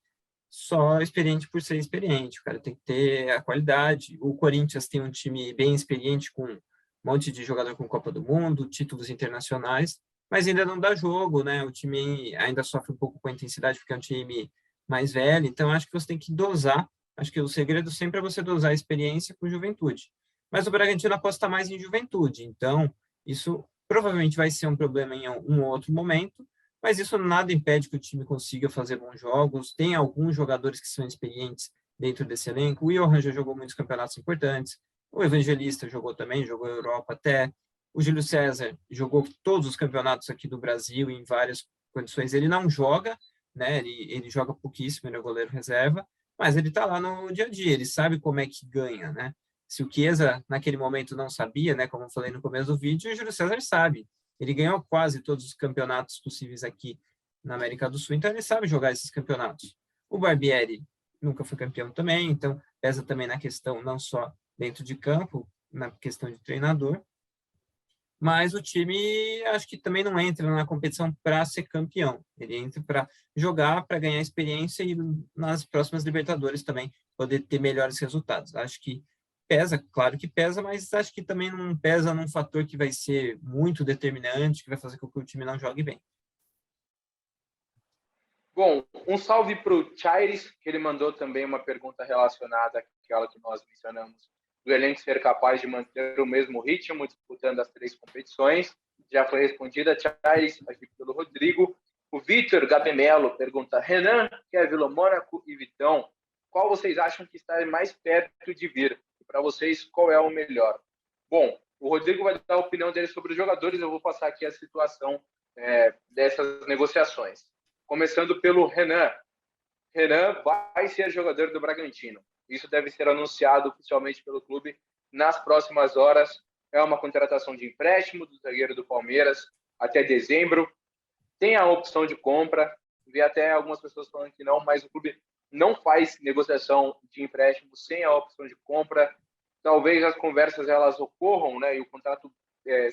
só experiente por ser experiente, o cara tem que ter a qualidade. O Corinthians tem um time bem experiente com um monte de jogador com Copa do Mundo, títulos internacionais, mas ainda não dá jogo, né? O time ainda sofre um pouco com a intensidade porque é um time mais velho, então acho que você tem que dosar. Acho que o segredo sempre é você dosar a experiência com juventude. Mas o Bragantino aposta mais em juventude, então isso provavelmente vai ser um problema em um outro momento, mas isso nada impede que o time consiga fazer bons jogos. Tem alguns jogadores que são experientes dentro desse elenco. O Johan já jogou muitos campeonatos importantes. O Evangelista jogou também, jogou a Europa até. O Júlio César jogou todos os campeonatos aqui do Brasil em várias condições. Ele não joga, né? Ele joga pouquíssimo, ele é goleiro reserva, mas ele está lá no dia a dia, ele sabe como é que ganha, né? Se o Chiesa, naquele momento, não sabia, né? Como eu falei no começo do vídeo, o Júlio César sabe. Ele ganhou quase todos os campeonatos possíveis aqui na América do Sul, então ele sabe jogar esses campeonatos. O Barbieri nunca foi campeão também, então pesa também na questão não só dentro de campo, na questão de treinador, mas o time acho que também não entra na competição para ser campeão. Ele entra para jogar, para ganhar experiência e nas próximas Libertadores também poder ter melhores resultados. Acho que pesa, claro que pesa, mas acho que também não pesa num fator que vai ser muito determinante, que vai fazer com que o time não jogue bem. Bom, um salve para o Chaires, que ele mandou também uma pergunta relacionada àquela que nós mencionamos do elenco ser capaz de manter o mesmo ritmo disputando as 3 competições. Já foi respondida, Charles, aqui pelo Rodrigo. O Vitor Gabemelo pergunta: Renan, Kevin, Mônaco e Vitão, qual vocês acham que está mais perto de vir? E para vocês, qual é o melhor? Bom, o Rodrigo vai dar a opinião dele sobre os jogadores, eu vou passar aqui a situação dessas negociações. Começando pelo Renan. Renan vai ser jogador do Bragantino. Isso deve ser anunciado oficialmente pelo clube nas próximas horas. É uma contratação de empréstimo do zagueiro do Palmeiras até dezembro. Tem a opção de compra. Vi até algumas pessoas falando que não, mas o clube não faz negociação de empréstimo sem a opção de compra. Talvez as conversas elas ocorram, né, e o contrato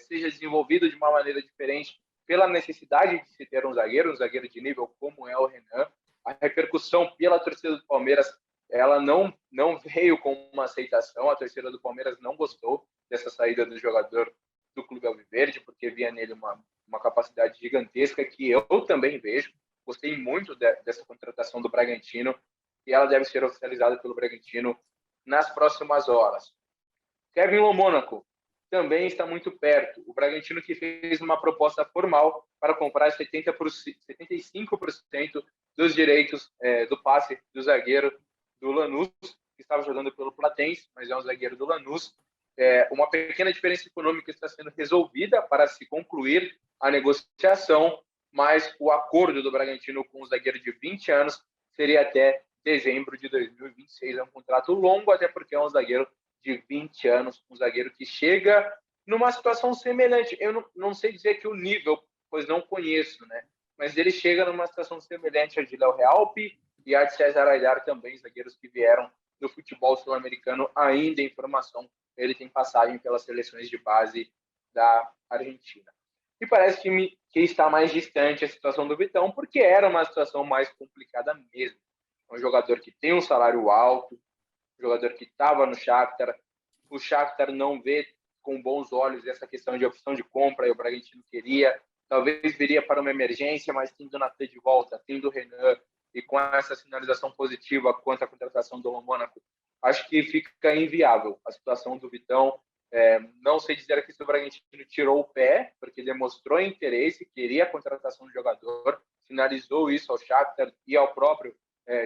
seja desenvolvido de uma maneira diferente pela necessidade de se ter um zagueiro de nível como é o Renan. A repercussão pela torcida do Palmeiras, ela não veio com uma aceitação. A torcida do Palmeiras não gostou dessa saída do jogador do Clube Alviverde, porque via nele uma capacidade gigantesca que eu também vejo. Gostei muito dessa contratação do Bragantino e ela deve ser oficializada pelo Bragantino nas próximas horas. Kevin Mônaco também está muito perto. O Bragantino que fez uma proposta formal para comprar 75% dos direitos do passe do zagueiro do Lanús, que estava jogando pelo Platense, mas é um zagueiro do Lanús. Uma pequena diferença econômica está sendo resolvida para se concluir a negociação, mas o acordo do Bragantino com o zagueiro de 20 anos seria até dezembro de 2026. É um contrato longo, até porque é um zagueiro de 20 anos, um zagueiro que chega numa situação semelhante. Eu não sei dizer que o nível, pois não conheço, né? Mas ele chega numa situação semelhante a de Léo Realpe e a de César Aidar também, zagueiros que vieram do futebol sul-americano ainda em formação. Ele tem passagem pelas seleções de base da Argentina. E parece que está mais distante a situação do Vitão, porque era uma situação mais complicada mesmo. É um jogador que tem um salário alto, jogador que estava no Shakhtar. O Shakhtar não vê com bons olhos essa questão de opção de compra, e o Bragantino queria. Talvez viria para uma emergência, mas tendo o Natê de volta, tendo o Renan, e com essa sinalização positiva quanto à contratação do Mônaco, acho que fica inviável a situação do Vitão. Não sei dizer que o Bragantino tirou o pé, porque demonstrou interesse, queria a contratação do jogador, sinalizou isso ao Shakhtar e ao próprio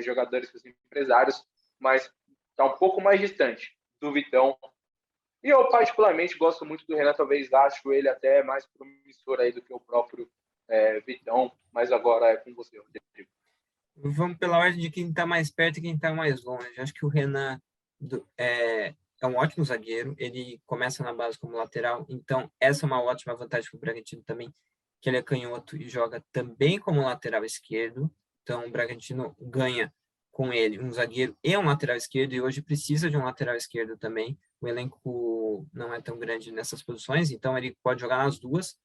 jogadores e empresários, mas está um pouco mais distante do Vitão. E eu, particularmente, gosto muito do Renan, talvez acho ele até mais promissor aí do que o próprio Vitão, mas agora é com você, Rodrigo. Vamos pela ordem de quem está mais perto e quem está mais longe. Acho que o Renan é um ótimo zagueiro, ele começa na base como lateral, então essa é uma ótima vantagem para o Bragantino também, que ele é canhoto e joga também como lateral esquerdo, então o Bragantino ganha com ele um zagueiro e um lateral esquerdo, e hoje precisa de um lateral esquerdo também. O elenco não é tão grande nessas posições, então ele pode jogar nas duas.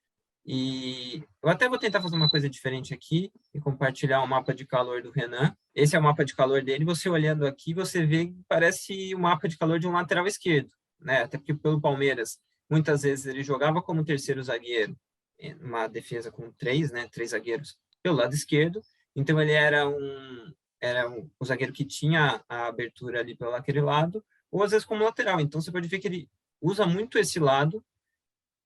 E eu até vou tentar fazer uma coisa diferente aqui e compartilhar o mapa de calor do Renan. Esse é o mapa de calor dele. Você olhando aqui, você vê que parece o mapa de calor de um lateral esquerdo, né? Até porque pelo Palmeiras, muitas vezes ele jogava como terceiro zagueiro, uma defesa com três zagueiros pelo lado esquerdo. Então ele era o zagueiro que tinha a abertura ali pelo aquele lado, ou às vezes como lateral. Então você pode ver que ele usa muito esse lado,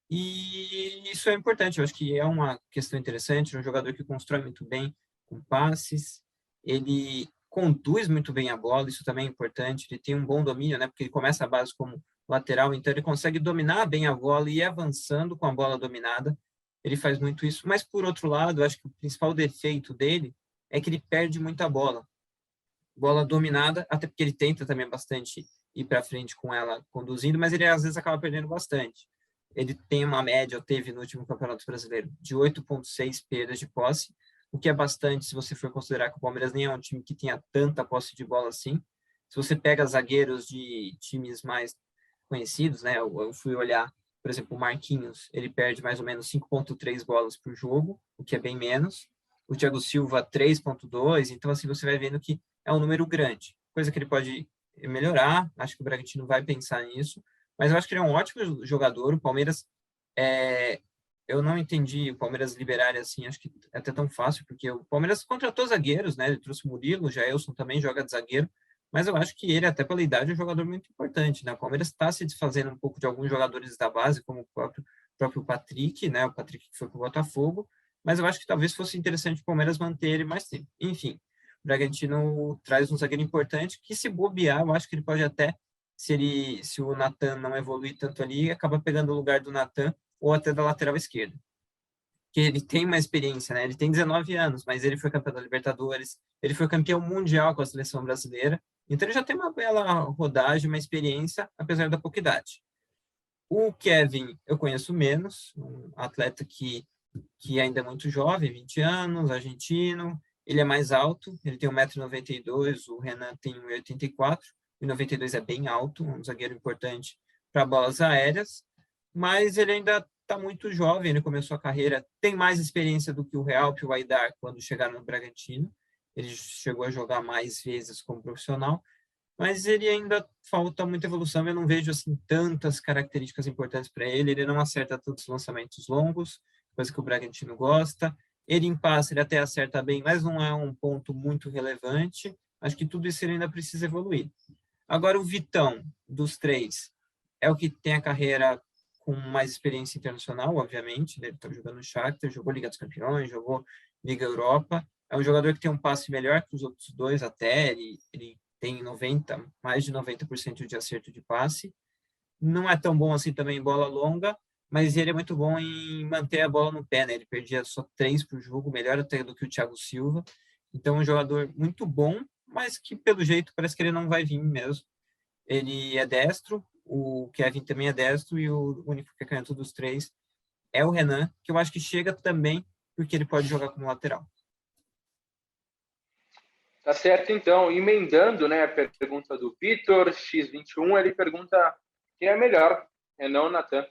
e isso é importante. Eu acho que é uma questão interessante. É um jogador que constrói muito bem com passes, ele conduz muito bem a bola, isso também é importante. Ele tem um bom domínio, né? Porque ele começa a base como lateral, então ele consegue dominar bem a bola e ir avançando com a bola dominada. Ele faz muito isso. Mas, por outro lado, eu acho que o principal defeito dele é que ele perde muita bola. Bola dominada, até porque ele tenta também bastante ir para frente com ela conduzindo, mas ele às vezes acaba perdendo bastante. Ele tem uma média, teve no último Campeonato Brasileiro, de 8,6 perdas de posse, o que é bastante se você for considerar que o Palmeiras nem é um time que tenha tanta posse de bola assim. Se você pega zagueiros de times mais conhecidos, né? Eu fui olhar, por exemplo, o Marquinhos, ele perde mais ou menos 5,3 bolas por jogo, o que é bem menos. O Thiago Silva, 3,2. Então, assim, você vai vendo que é um número grande, coisa que ele pode melhorar. Acho que o Bragantino vai pensar nisso. Mas eu acho que ele é um ótimo jogador. O Palmeiras, eu não entendi o Palmeiras liberar assim, acho que é até tão fácil, porque o Palmeiras contratou zagueiros, né? Ele trouxe o Murilo, o Jailson também joga de zagueiro, mas eu acho que ele, até pela idade, é um jogador muito importante, né? O Palmeiras está se desfazendo um pouco de alguns jogadores da base, como o próprio Patrick, né? O Patrick que foi para o Botafogo, mas eu acho que talvez fosse interessante o Palmeiras manter ele mais tempo. Enfim, o Bragantino traz um zagueiro importante que, se bobear, eu acho que ele pode até, se o Natan não evoluir tanto ali, acaba pegando o lugar do Natan ou até da lateral esquerda. Que ele tem uma experiência, né? Ele tem 19 anos, mas ele foi campeão da Libertadores, ele foi campeão mundial com a seleção brasileira, então ele já tem uma bela rodagem, uma experiência, apesar da pouca idade. O Kevin eu conheço menos, um atleta que ainda é muito jovem, 20 anos, argentino, ele é mais alto, ele tem 1,92 m, o Renan tem 1,84 m, 92 é bem alto, um zagueiro importante para bolas aéreas, mas ele ainda está muito jovem, ele começou a carreira, tem mais experiência do que o Realp e o Aidar quando chegaram no Bragantino, ele chegou a jogar mais vezes como profissional, mas ele ainda falta muita evolução, eu não vejo assim tantas características importantes para ele, ele não acerta tantos lançamentos longos, coisa que o Bragantino gosta, ele em passe ele até acerta bem, mas não é um ponto muito relevante, acho que tudo isso ele ainda precisa evoluir. Agora o Vitão, dos três, é o que tem a carreira com mais experiência internacional, obviamente, ele está jogando no Shakhtar, jogou Liga dos Campeões, jogou Liga Europa, é um jogador que tem um passe melhor que os outros dois até, ele tem mais de 90% de acerto de passe. Não é tão bom assim também em bola longa, mas ele é muito bom em manter a bola no pé, né? Ele perdia só 3 por jogo, melhor até do que o Thiago Silva. Então, é um jogador muito bom, mas que, pelo jeito, parece que ele não vai vir mesmo. Ele é destro, o Kevin também é destro, e o único que é canhoto dos três é o Renan, que eu acho que chega também porque ele pode jogar como lateral. Tá certo, então. Emendando, né, a pergunta do Vitor, X21, ele pergunta quem é melhor, Renan ou Natan?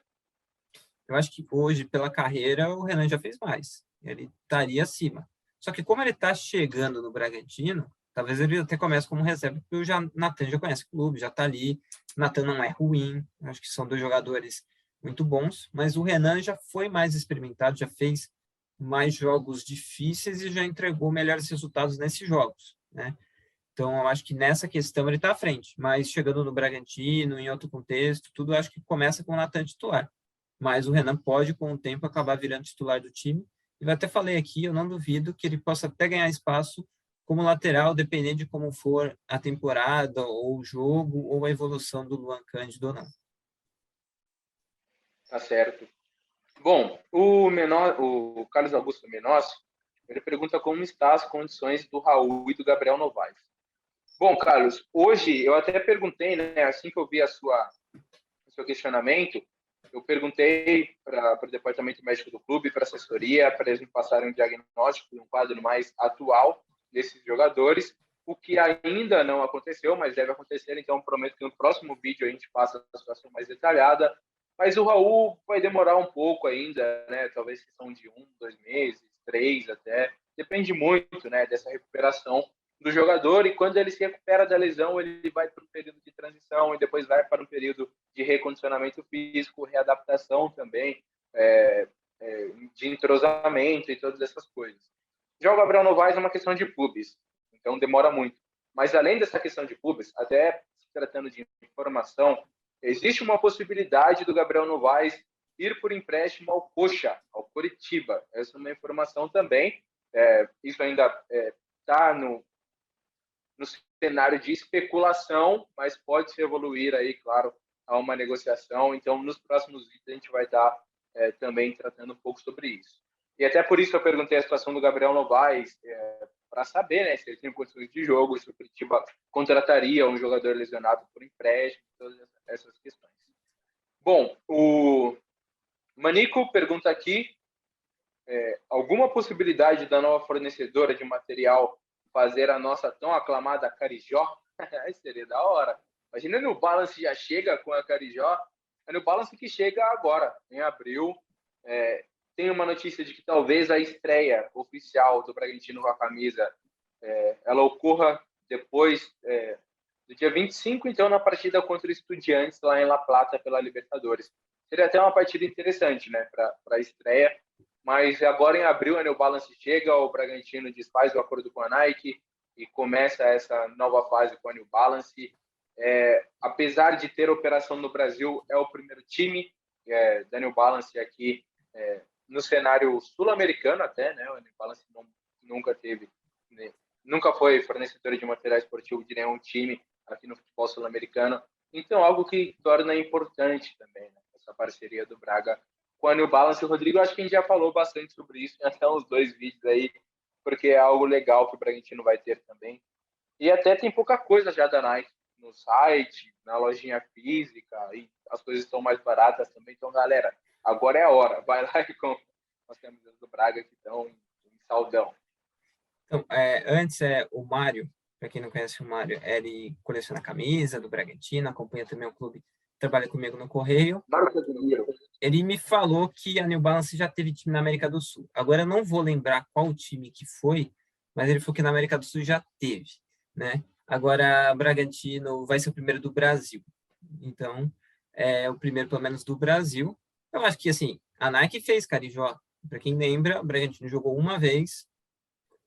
Eu acho que hoje, pela carreira, o Renan já fez mais. Ele estaria acima. Só que como ele está chegando no Bragantino, talvez ele até comece como reserva, porque o Natan já conhece o clube, já está ali. O Natan não é ruim. Acho que são dois jogadores muito bons. Mas o Renan já foi mais experimentado, já fez mais jogos difíceis e já entregou melhores resultados nesses jogos, né? Então, eu acho que nessa questão ele está à frente. Mas chegando no Bragantino, em outro contexto, tudo eu acho que começa com o Natan titular. Mas o Renan pode, com o tempo, acabar virando titular do time. E eu até falei aqui, eu não duvido que ele possa até ganhar espaço como lateral, dependendo de como for a temporada, ou o jogo, ou a evolução do Luan Cândido ou não. Tá certo. Bom, o Carlos Augusto Menossi, ele pergunta como estão as condições do Raul e do Gabriel Novaes. Bom, Carlos, hoje eu até perguntei, né, assim que eu vi o seu questionamento, eu perguntei para o departamento médico do clube, para a assessoria, para eles me passarem um diagnóstico, um quadro mais atual desses jogadores, o que ainda não aconteceu, mas deve acontecer, então prometo que no próximo vídeo a gente passa a situação mais detalhada. Mas o Raul vai demorar um pouco ainda, né? Talvez questão de 1, 2 meses, 3 até. Depende muito, né, dessa recuperação do jogador, e quando ele se recupera da lesão, ele vai para um período de transição e depois vai para um período de recondicionamento físico, readaptação também, de entrosamento e todas essas coisas. Já o Gabriel Novaes é uma questão de pubis, então demora muito. Mas além dessa questão de pubis, até se tratando de informação, existe uma possibilidade do Gabriel Novaes ir por empréstimo ao Coxa, ao Coritiba. Essa é uma informação também. Isso ainda está no cenário de especulação, mas pode se evoluir aí, claro, a uma negociação. Então, nos próximos vídeos, a gente vai estar também tratando um pouco sobre isso. E até por isso eu perguntei a situação do Gabriel Novaes, para saber, né, se ele tem condições de jogo, se o Curitiba contrataria um jogador lesionado por empréstimo, todas essas questões. Bom, o Manico pergunta aqui, alguma possibilidade da nova fornecedora de material fazer a nossa tão aclamada Carijó? Seria da hora. Imagina, no Balance já chega com a Carijó, é no Balance que chega agora, em abril. Tem uma notícia de que talvez a estreia oficial do Bragantino com a camisa ela ocorra depois do dia 25, então na partida contra o Estudiantes lá em La Plata pela Libertadores. Seria até uma partida interessante, né, para a estreia. Mas agora em abril a New Balance chega, o Bragantino desfaz o acordo com a Nike, e começa essa nova fase com a New Balance. Apesar de ter operação no Brasil, é o primeiro time da New Balance aqui no cenário sul-americano até, né? A New Balance nunca teve, né? Nunca foi fornecedora de material esportivo de nenhum time aqui no futebol sul-americano. Então, algo que torna importante também, né? Essa parceria do Braga com a New Balance. O Rodrigo, acho que a gente já falou bastante sobre isso, tem até uns 2 vídeos aí, porque é algo legal que o Bragantino vai ter também. E até tem pouca coisa já da Nike no site, na lojinha física, e as coisas estão mais baratas também. Então, galera, agora é a hora. Vai lá e compra as camisas do Braga que estão em saldão. Então, antes, o Mário, para quem não conhece o Mário, ele coleciona camisa do Bragantino, acompanha também o clube, trabalha comigo no Correio. Ele me falou que a New Balance já teve time na América do Sul. Agora, eu não vou lembrar qual time que foi, mas ele falou que na América do Sul já teve, né? Agora, Bragantino vai ser o primeiro do Brasil. Então, é o primeiro, pelo menos, do Brasil. Eu acho que, assim, a Nike fez Carijó. Para quem lembra, o Bragantino jogou uma vez,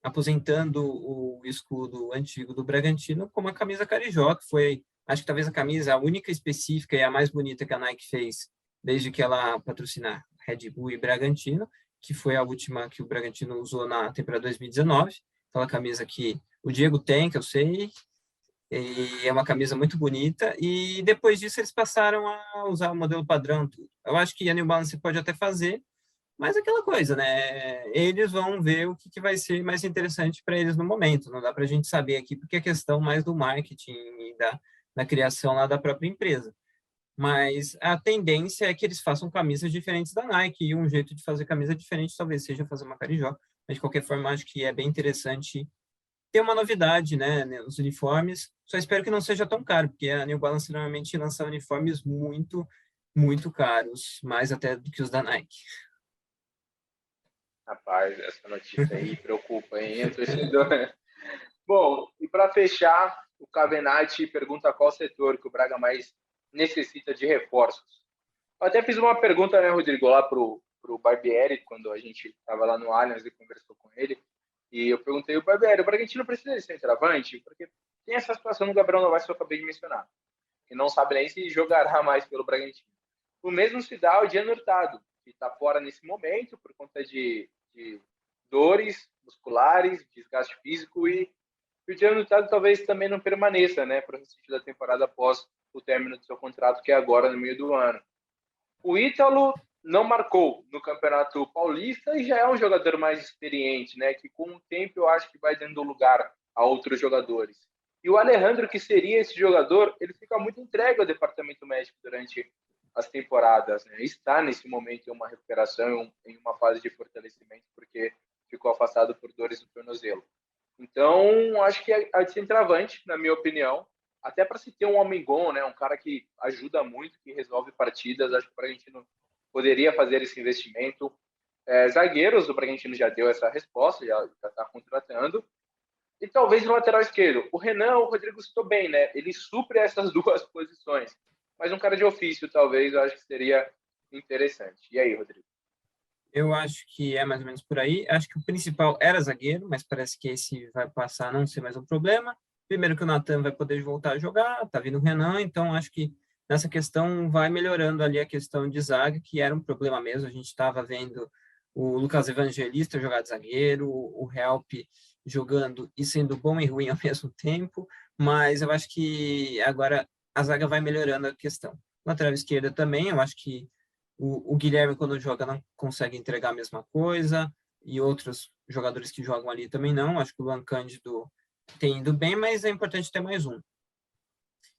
aposentando o escudo antigo do Bragantino com uma camisa Carijó, que foi, acho que talvez a camisa a única específica e a mais bonita que a Nike fez desde que ela patrocina Red Bull e Bragantino, que foi a última que o Bragantino usou na temporada 2019, aquela camisa que o Diego tem, que eu sei, e é uma camisa muito bonita, e depois disso eles passaram a usar o modelo padrão. Eu acho que a New Balance pode até fazer, mas aquela coisa, né? Eles vão ver o que vai ser mais interessante para eles no momento. Não dá para a gente saber aqui, porque é questão mais do marketing e da criação lá da própria empresa. Mas a tendência é que eles façam camisas diferentes da Nike, e um jeito de fazer camisa diferente talvez seja fazer uma carijó. Mas, de qualquer forma, acho que é bem interessante ter uma novidade, né, nos uniformes. Só espero que não seja tão caro, porque a New Balance normalmente lança uniformes muito, muito caros, mais até do que os da Nike. Rapaz, essa notícia aí preocupa, hein, torcedor? Bom, e para fechar, o Cavenati pergunta qual setor que o Braga mais necessita de reforços. Eu até fiz uma pergunta, né, Rodrigo, lá pro Barbieri, quando a gente estava lá no Allianz e conversou com ele, e eu perguntei ao Barbieri, o Bragantino precisa de centroavante? Porque tem essa situação do Gabriel Novaes que eu acabei de mencionar, que não sabe nem se jogará mais pelo Bragantino. O mesmo se dá ao Diego Hurtado, que está fora nesse momento por conta de dores musculares, desgaste físico, e o Diego Hurtado talvez também não permaneça, né, para o restante da temporada após o término do seu contrato, que é agora no meio do ano. O Ítalo não marcou no Campeonato Paulista e já é um jogador mais experiente, né, que com o tempo eu acho que vai dando lugar a outros jogadores. E o Alejandro, que seria esse jogador, ele fica muito entregue ao departamento médico durante as temporadas, né? Está nesse momento em uma recuperação, em uma fase de fortalecimento, porque ficou afastado por dores do tornozelo. Então, acho que é de centroavante, na minha opinião, até para se ter um homem bom, né? Um cara que ajuda muito, que resolve partidas, acho que o Bragantino poderia fazer esse investimento. Zagueiros, o Bragantino já deu essa resposta, já está contratando. E talvez no lateral esquerdo. O Renan, o Rodrigo citou bem, né? Ele supre essas duas posições. Mas um cara de ofício, talvez, eu acho que seria interessante. E aí, Rodrigo? Eu acho que é mais ou menos por aí. Acho que o principal era zagueiro, mas parece que esse vai passar a não ser mais um problema. Primeiro que o Natan vai poder voltar a jogar, tá vindo o Renan, então acho que nessa questão vai melhorando ali a questão de zaga, que era um problema mesmo. A gente estava vendo o Lucas Evangelista jogar de zagueiro, o Help jogando e sendo bom e ruim ao mesmo tempo, mas eu acho que agora a zaga vai melhorando a questão. Lateral esquerda também, eu acho que o Guilherme, quando joga, não consegue entregar a mesma coisa, e outros jogadores que jogam ali também não. Acho que o Luan Cândido tem ido bem, mas é importante ter mais um.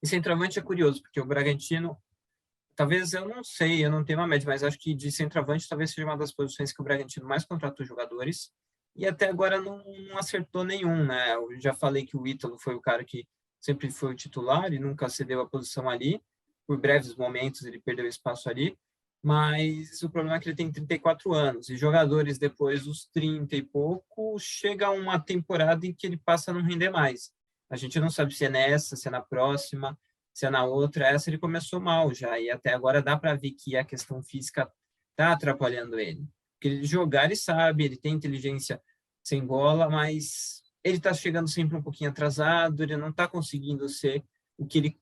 E centroavante é curioso, porque o Bragantino, talvez, eu não sei, eu não tenho uma média, mas acho que de centroavante talvez seja uma das posições que o Bragantino mais contratou jogadores, e até agora não acertou nenhum, né? Eu já falei que o Ítalo foi o cara que sempre foi o titular e nunca cedeu a posição ali. Por breves momentos ele perdeu espaço ali, mas o problema é que ele tem 34 anos, e jogadores depois dos 30 e pouco, chega uma temporada em que ele passa a não render mais. A gente não sabe se é nessa, se é na próxima, se é na outra. Essa ele começou mal já, e até agora dá para ver que a questão física está atrapalhando ele. Porque ele jogar, ele sabe, ele tem inteligência sem bola, mas ele está chegando sempre um pouquinho atrasado, ele não está conseguindo ser o que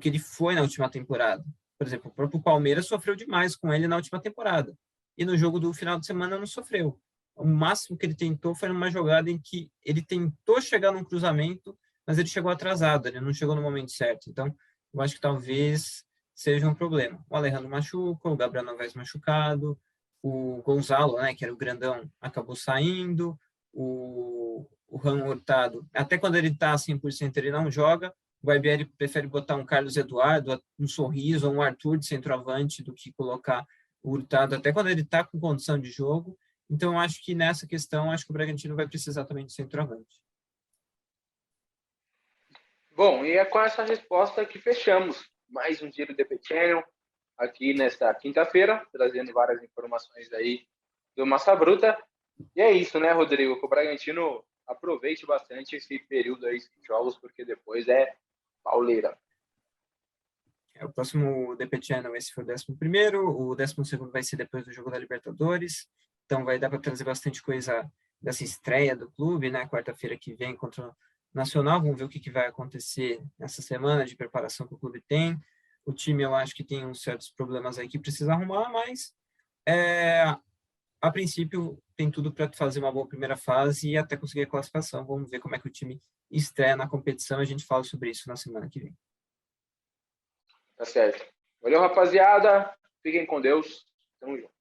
ele foi na última temporada. Por exemplo, o próprio Palmeiras sofreu demais com ele na última temporada. E no jogo do final de semana não sofreu. O máximo que ele tentou foi numa jogada em que ele tentou chegar num cruzamento, mas ele chegou atrasado, ele não chegou no momento certo. Então, eu acho que talvez seja um problema. O Alejandro machuca, o Gabriel Novaes machucado, o Gonzalo, né, que era o grandão, acabou saindo, o Juan Hurtado, até quando ele está 100% ele não joga, o Barbieri prefere botar um Carlos Eduardo, um Sorriso, ou um Arthur de centroavante do que colocar o Hurtado, até quando ele está com condição de jogo. Então, eu acho que nessa questão, acho que o Bragantino vai precisar também de centroavante. Bom, e é com essa resposta que fechamos mais um Giro de Pequeno aqui nesta quinta-feira, trazendo várias informações aí do Massa Bruta. E é isso, né, Rodrigo? Que o Bragantino aproveite bastante esse período aí de jogos, porque depois é pauleira. O próximo DP Channel, esse foi o 11º, o 12º vai ser depois do jogo da Libertadores, então vai dar para trazer bastante coisa dessa estreia do clube, né, quarta-feira que vem contra o Nacional, vamos ver o que vai acontecer nessa semana de preparação que o clube tem. O time, eu acho que tem uns certos problemas aí que precisa arrumar, mas a princípio tem tudo para fazer uma boa primeira fase e até conseguir a classificação. Vamos ver como é que o time estreia na competição, a gente fala sobre isso na semana que vem. Tá certo. Valeu, rapaziada. Fiquem com Deus. Tamo junto.